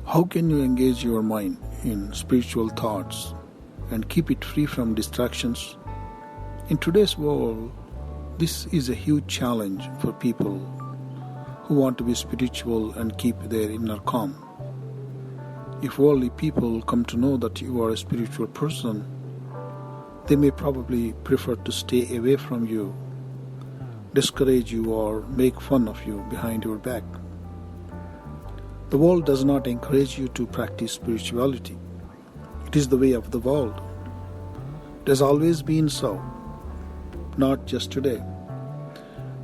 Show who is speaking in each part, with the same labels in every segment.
Speaker 1: How can you engage your mind in spiritual thoughts and keep it free from distractions? In today's world, this is a huge challenge for people who want to be spiritual and keep their inner calm. If worldly people come to know that you are a spiritual person, they may probably prefer to stay away from you, discourage you, or make fun of you behind your back. The world does not encourage you to practice spirituality. It is the way of the world. It has always been so, not just today.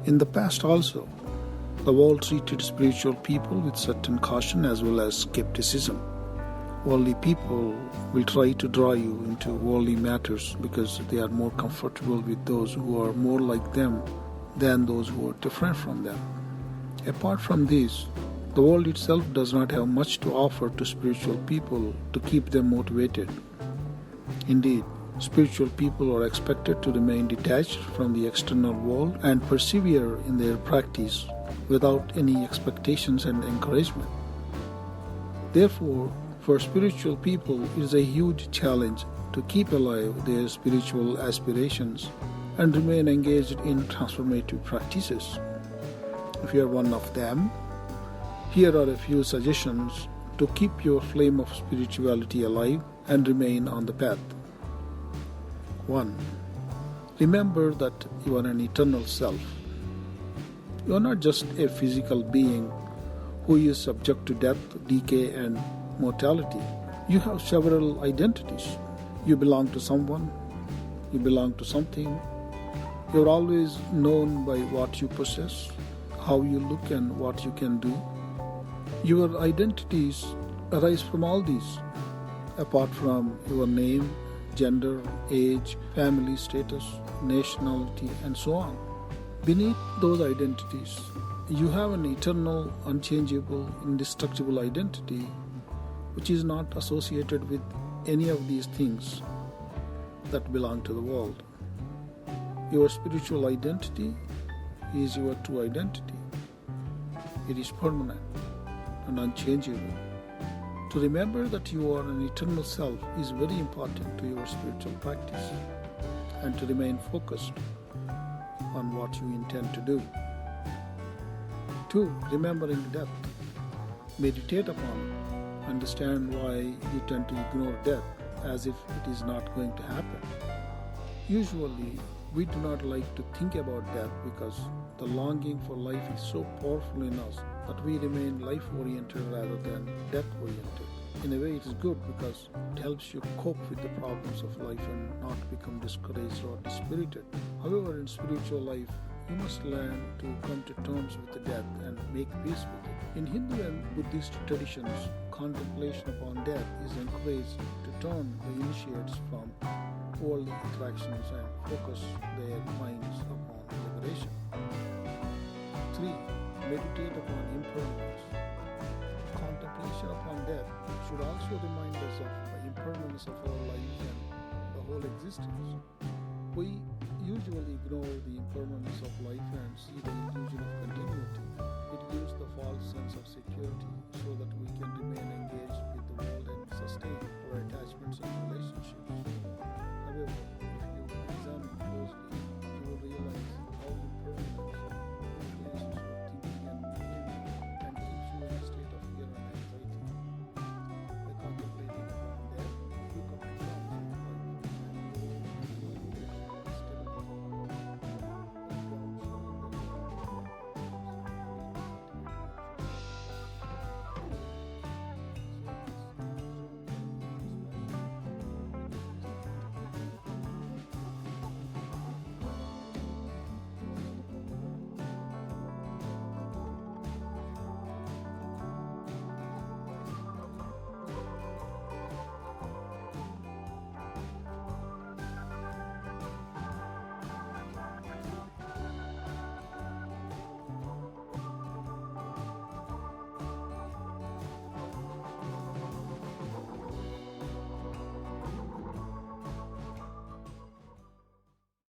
Speaker 1: In the past also, the world treated spiritual people with certain caution as well as skepticism. Worldly people will try to draw you into worldly matters because they are more comfortable with those who are more like them than those who are different from them. Apart from this, the world itself does not have much to offer to spiritual people to keep them motivated. Indeed, spiritual people are expected to remain detached from the external world and persevere in their practice without any expectations and encouragement. Therefore, for spiritual people, it is a huge challenge to keep alive their spiritual aspirations and remain engaged in transformative practices. If you are one of them, here are a few suggestions to keep your flame of spirituality alive and remain on the path. 1. Remember that you are an eternal self. You are not just a physical being who is subject to death, decay, and mortality. You have several identities. You belong to someone. You belong to something. You are always known by what you possess, how you look, and what you can do. Your identities arise from all these, apart from your name, gender, age, family status, nationality, and so on. Beneath those identities, you have an eternal, unchangeable, indestructible identity which is not associated with any of these things that belong to the world. Your spiritual identity is your true identity. It is permanent and unchangeable. To remember that you are an eternal self is very important to your spiritual practice, and to remain focused on what you intend to do. 2. Remembering death. Meditate upon it. Understand why you tend to ignore death as if it is not going to happen. Usually, we do not like to think about death because the longing for life is so powerful in us that we remain life-oriented rather than death-oriented. In a way, it is good because it helps you cope with the problems of life and not become discouraged or dispirited. However, in spiritual life, you must learn to come to terms with the death and make peace with it. In Hindu and Buddhist traditions, contemplation upon death is encouraged to turn the initiates from worldly attractions and focus their minds upon liberation. 3. Meditate upon impermanence. Contemplation upon death should also remind us of the impermanence of our lives and the whole existence. We usually ignore the impermanence of life and see the illusion of continuity. It gives the false sense of security so that